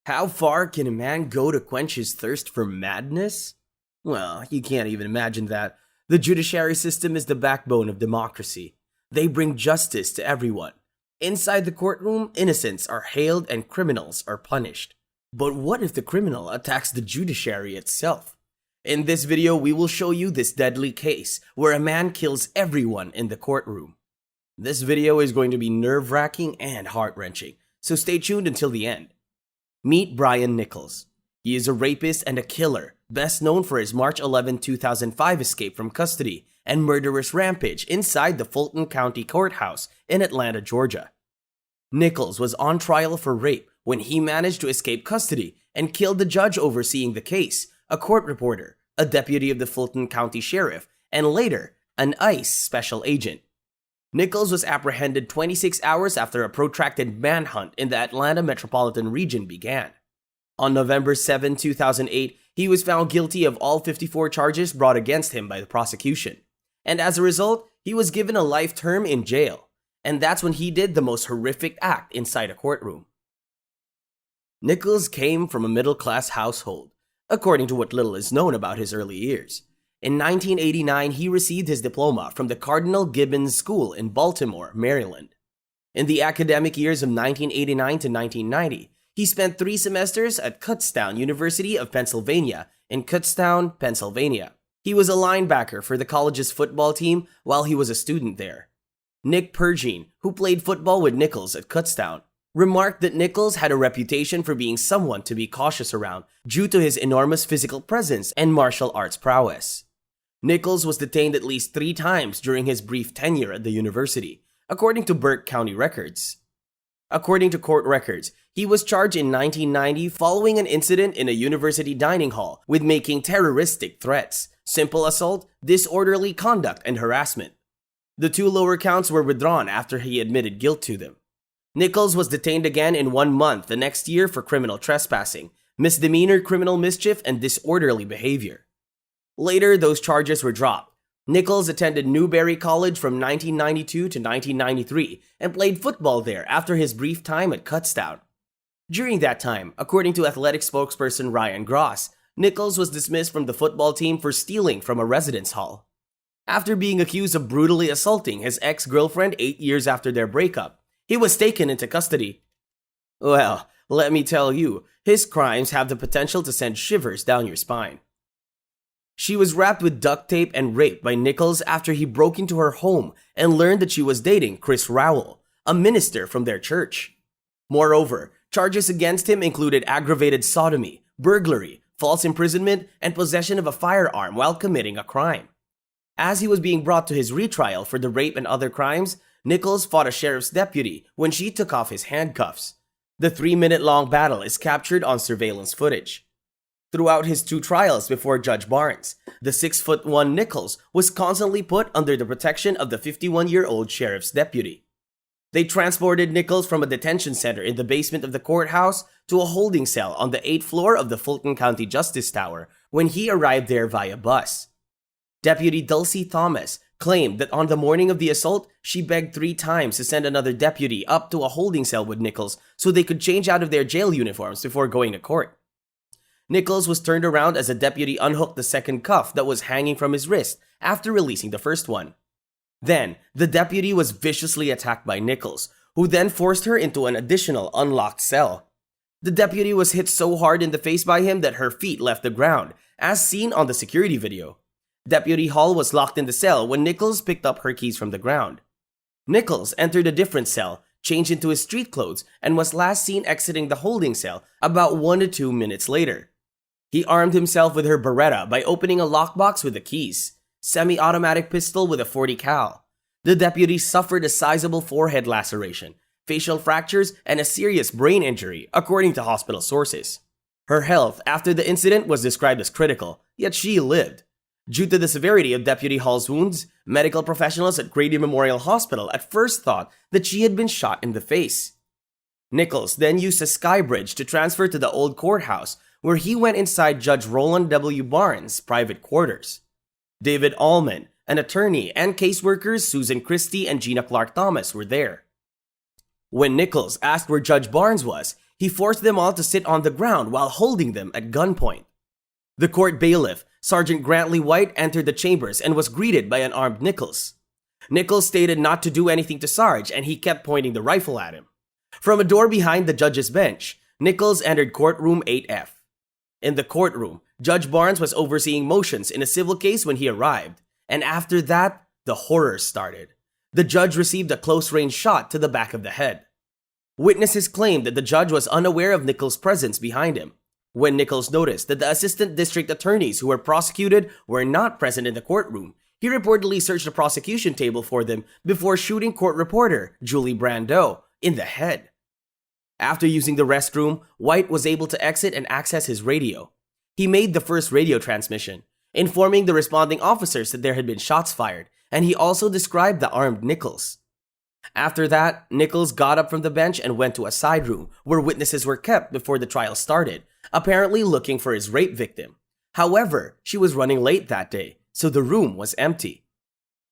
How far can a man go to quench his thirst for madness? Well, you can't even imagine that. The judiciary system is the backbone of democracy. They bring justice to everyone. Inside the courtroom, innocents are hailed and criminals are punished. But what if the criminal attacks the judiciary itself? In this video, we will show you this deadly case where a man kills everyone in the courtroom. This video is going to be nerve-wracking and heart-wrenching, so stay tuned until the end. Meet Brian Nichols. He is a rapist and a killer, best known for his March 11, 2005 escape from custody and murderous rampage inside the Fulton County Courthouse in Atlanta, Georgia. Nichols was on trial for rape when he managed to escape custody and killed the judge overseeing the case, a court reporter, a deputy of the Fulton County Sheriff, and later, an ICE special agent. Nichols was apprehended 26 hours after a protracted manhunt in the Atlanta metropolitan region began. On November 7, 2008, he was found guilty of all 54 charges brought against him by the prosecution. And as a result, he was given a life term in jail. And that's when he did the most horrific act inside a courtroom. Nichols came from a middle-class household, according to what little is known about his early years. In 1989, he received his diploma from the Cardinal Gibbons School in Baltimore, Maryland. In the academic years of 1989 to 1990, he spent 3 semesters at Kutztown University of Pennsylvania in Kutztown, Pennsylvania. He was a linebacker for the college's football team while he was a student there. Nick Pergine, who played football with Nichols at Kutztown, remarked that Nichols had a reputation for being someone to be cautious around due to his enormous physical presence and martial arts prowess. Nichols was detained at least 3 times during his brief tenure at the university, according to Burke County records. According to court records, he was charged in 1990 following an incident in a university dining hall with making terroristic threats, simple assault, disorderly conduct, and harassment. The 2 lower counts were withdrawn after he admitted guilt to them. Nichols was detained again in 1 month the next year for criminal trespassing, misdemeanor criminal mischief, and disorderly behavior. Later, those charges were dropped. Nichols attended Newberry College from 1992 to 1993 and played football there after his brief time at Kutztown. During that time, according to athletic spokesperson Ryan Gross, Nichols was dismissed from the football team for stealing from a residence hall. After being accused of brutally assaulting his ex-girlfriend 8 years after their breakup, he was taken into custody. Well, let me tell you, his crimes have the potential to send shivers down your spine. She was wrapped with duct tape and raped by Nichols after he broke into her home and learned that she was dating Chris Rowell, a minister from their church. Moreover, charges against him included aggravated sodomy, burglary, false imprisonment, and possession of a firearm while committing a crime. As he was being brought to his retrial for the rape and other crimes, Nichols fought a sheriff's deputy when she took off his handcuffs. The 3-minute-long battle is captured on surveillance footage. Throughout his 2 trials before Judge Barnes, the 6'1" Nichols was constantly put under the protection of the 51-year-old sheriff's deputy. They transported Nichols from a detention center in the basement of the courthouse to a holding cell on the 8th floor of the Fulton County Justice Tower when he arrived there via bus. Deputy Dulcie Thomas claimed that on the morning of the assault, she begged 3 times to send another deputy up to a holding cell with Nichols so they could change out of their jail uniforms before going to court. Nichols was turned around as a deputy unhooked the second cuff that was hanging from his wrist after releasing the first one. Then, the deputy was viciously attacked by Nichols, who then forced her into an additional unlocked cell. The deputy was hit so hard in the face by him that her feet left the ground, as seen on the security video. Deputy Hall was locked in the cell when Nichols picked up her keys from the ground. Nichols entered a different cell, changed into his street clothes, and was last seen exiting the holding cell about 1 to 2 minutes later. He armed himself with her Beretta by opening a lockbox with the keys, semi-automatic pistol with a .40 cal. The deputy suffered a sizable forehead laceration, facial fractures, and a serious brain injury, according to hospital sources. Her health after the incident was described as critical, yet she lived. Due to the severity of Deputy Hall's wounds, medical professionals at Grady Memorial Hospital at first thought that she had been shot in the face. Nichols then used a sky bridge to transfer to the old courthouse, where he went inside Judge Roland W. Barnes' private quarters. David Allman, an attorney, and caseworkers Susan Christie and Gina Clark Thomas were there. When Nichols asked where Judge Barnes was, he forced them all to sit on the ground while holding them at gunpoint. The court bailiff, Sergeant Grantley White, entered the chambers and was greeted by an armed Nichols. Nichols stated not to do anything to Sarge, and he kept pointing the rifle at him. From a door behind the judge's bench, Nichols entered courtroom 8F. In the courtroom, Judge Barnes was overseeing motions in a civil case when he arrived, and after that, the horror started. The judge received a close-range shot to the back of the head. Witnesses claimed that the judge was unaware of Nichols' presence behind him. When Nichols noticed that the assistant district attorneys who were prosecuted were not present in the courtroom, he reportedly searched the prosecution table for them before shooting court reporter Julie Brando in the head. After using the restroom, White was able to exit and access his radio. He made the first radio transmission, informing the responding officers that there had been shots fired, and he also described the armed Nichols. After that, Nichols got up from the bench and went to a side room where witnesses were kept before the trial started, apparently looking for his rape victim. However, she was running late that day, so the room was empty.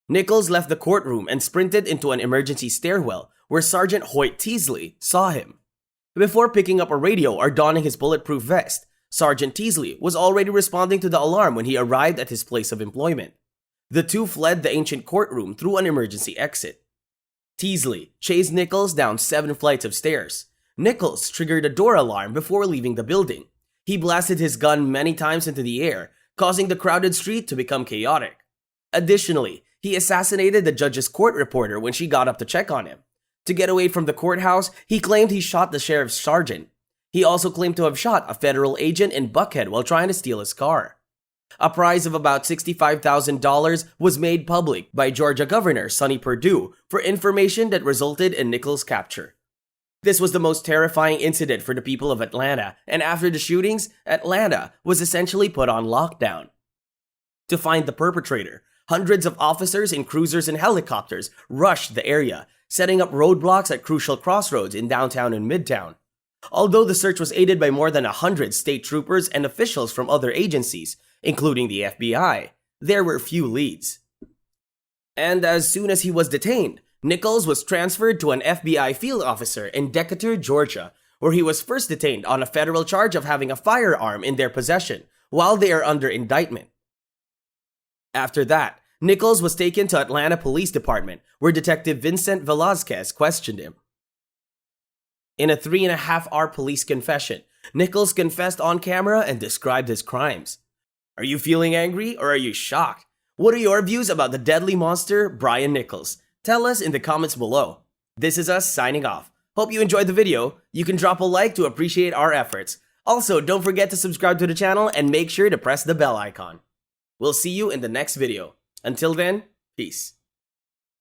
Nichols left the courtroom and sprinted into an emergency stairwell where Sergeant Hoyt Teasley saw him. Before picking up a radio or donning his bulletproof vest, Sergeant Teasley was already responding to the alarm when he arrived at his place of employment. The two fled the ancient courtroom through an emergency exit. Teasley chased Nichols down 7 flights of stairs. Nichols triggered a door alarm before leaving the building. He blasted his gun many times into the air, causing the crowded street to become chaotic. Additionally, he assassinated the judge's court reporter when she got up to check on him. To get away from the courthouse, he claimed he shot the sheriff's sergeant. He also claimed to have shot a federal agent in Buckhead while trying to steal his car. A prize of about $65,000 was made public by Georgia Governor Sonny Perdue for information that resulted in Nichols' capture. This was the most terrifying incident for the people of Atlanta, and after the shootings, Atlanta was essentially put on lockdown. To find the perpetrator, hundreds of officers in cruisers and helicopters rushed the area, setting up roadblocks at crucial crossroads in downtown and midtown. Although the search was aided by more than 100 state troopers and officials from other agencies, including the FBI, there were few leads. And as soon as he was detained, Nichols was transferred to an FBI field officer in Decatur, Georgia, where he was first detained on a federal charge of having a firearm in their possession while they are under indictment. After that, Nichols was taken to Atlanta Police Department, where Detective Vincent Velazquez questioned him. In a 3.5-hour police confession, Nichols confessed on camera and described his crimes. Are you feeling angry or are you shocked? What are your views about the deadly monster, Brian Nichols? Tell us in the comments below. This is us signing off. Hope you enjoyed the video. You can drop a like to appreciate our efforts. Also, don't forget to subscribe to the channel and make sure to press the bell icon. We'll see you in the next video. Until then, peace.